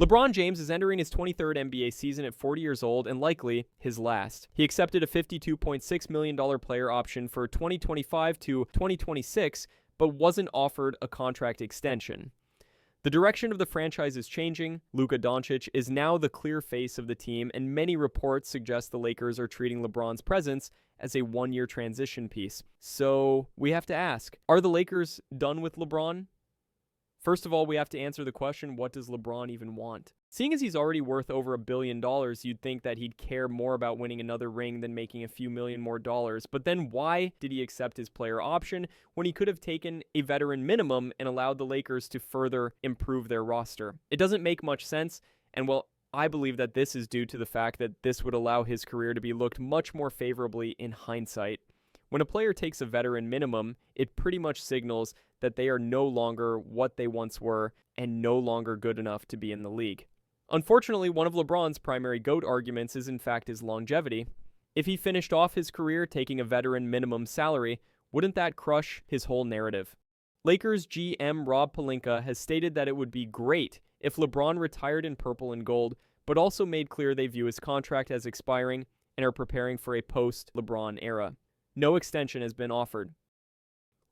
LeBron James is entering his 23rd NBA season at 40 years old and likely his last. He accepted a $52.6 million player option for 2025 to 2026, but wasn't offered a contract extension. The direction of the franchise is changing. Luka Doncic is now the clear face of the team, and many reports suggest the Lakers are treating LeBron's presence as a one-year transition piece. So we have to ask, are the Lakers done with LeBron? First of all, we have to answer the question, what does LeBron even want? Seeing as he's already worth over $1 billion, you'd think that he'd care more about winning another ring than making a few million more dollars. But then why did he accept his player option when he could have taken a veteran minimum and allowed the Lakers to further improve their roster? It doesn't make much sense, and well, I believe that this is due to the fact that this would allow his career to be looked much more favorably in hindsight. When a player takes a veteran minimum, it pretty much signals that they are no longer what they once were and no longer good enough to be in the league. Unfortunately, one of LeBron's primary GOAT arguments is in fact his longevity. If he finished off his career taking a veteran minimum salary, wouldn't that crush his whole narrative? Lakers GM Rob Pelinka has stated that it would be great if LeBron retired in purple and gold, but also made clear they view his contract as expiring and are preparing for a post-LeBron era. No extension has been offered.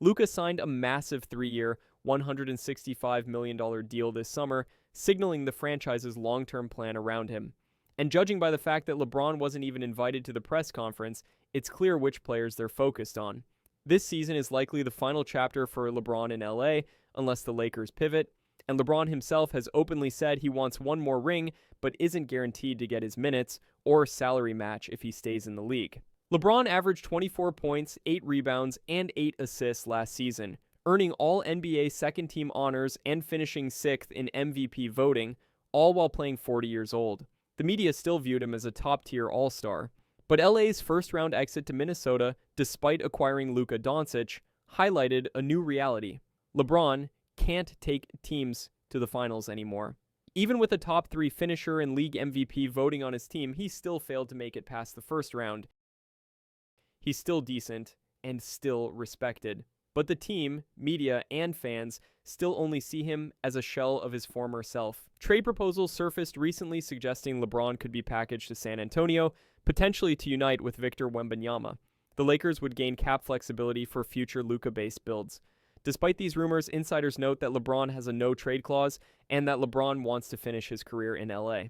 Luka signed a massive 3-year, $165 million deal this summer, signaling the franchise's long-term plan around him. And judging by the fact that LeBron wasn't even invited to the press conference, it's clear which players they're focused on. This season is likely the final chapter for LeBron in LA, unless the Lakers pivot, and LeBron himself has openly said he wants one more ring, but isn't guaranteed to get his minutes or salary match if he stays in the league. LeBron averaged 24 points, 8 rebounds, and 8 assists last season, earning all NBA second-team honors and finishing 6th in MVP voting, all while playing 40 years old. The media still viewed him as a top-tier all-star. But LA's first-round exit to Minnesota, despite acquiring Luka Doncic, highlighted a new reality. LeBron can't take teams to the finals anymore. Even with a top-3 finisher and league MVP voting on his team, he still failed to make it past the first round. He's still decent and still respected. But the team, media, and fans still only see him as a shell of his former self. Trade proposals surfaced recently suggesting LeBron could be packaged to San Antonio, potentially to unite with Victor Wembanyama. The Lakers would gain cap flexibility for future Luka-based builds. Despite these rumors, insiders note that LeBron has a no-trade clause and that LeBron wants to finish his career in LA.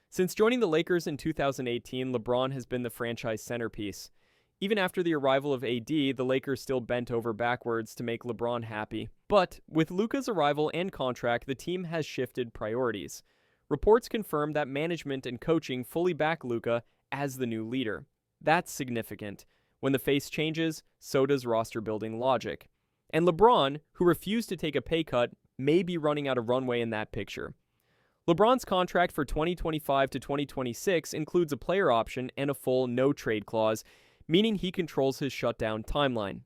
Since joining the Lakers in 2018, LeBron has been the franchise centerpiece. Even after the arrival of AD, the Lakers still bent over backwards to make LeBron happy. But with Luka's arrival and contract, the team has shifted priorities. Reports confirm that management and coaching fully back Luka as the new leader. That's significant. When the face changes, so does roster-building logic. And LeBron, who refused to take a pay cut, may be running out of runway in that picture. LeBron's contract for 2025 to 2026 includes a player option and a full no-trade clause, meaning he controls his shutdown timeline.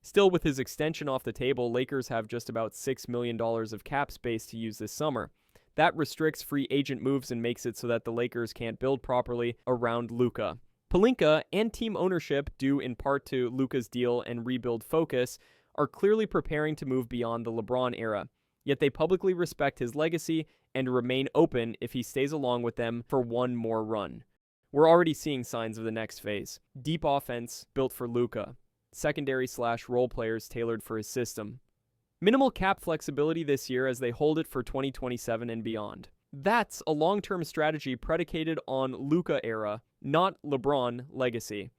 Still, with his extension off the table, Lakers have just about $6 million of cap space to use this summer. That restricts free agent moves and makes it so that the Lakers can't build properly around Luka. Pelinka and team ownership, due in part to Luka's deal and rebuild focus, are clearly preparing to move beyond the LeBron era. Yet they publicly respect his legacy and remain open if he stays along with them for one more run. We're already seeing signs of the next phase. Deep offense built for Luka. Secondary/role players tailored for his system. Minimal cap flexibility this year as they hold it for 2027 and beyond. That's a long-term strategy predicated on Luka era, not LeBron legacy.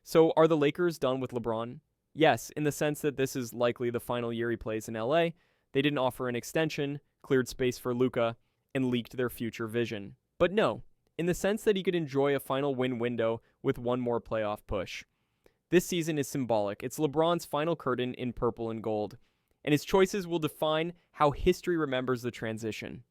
So are the Lakers done with LeBron? Yes, in the sense that this is likely the final year he plays in LA. They didn't offer an extension, cleared space for Luka, and leaked their future vision. But no, in the sense that he could enjoy a final win window with one more playoff push. This season is symbolic. It's LeBron's final curtain in purple and gold, and his choices will define how history remembers the transition.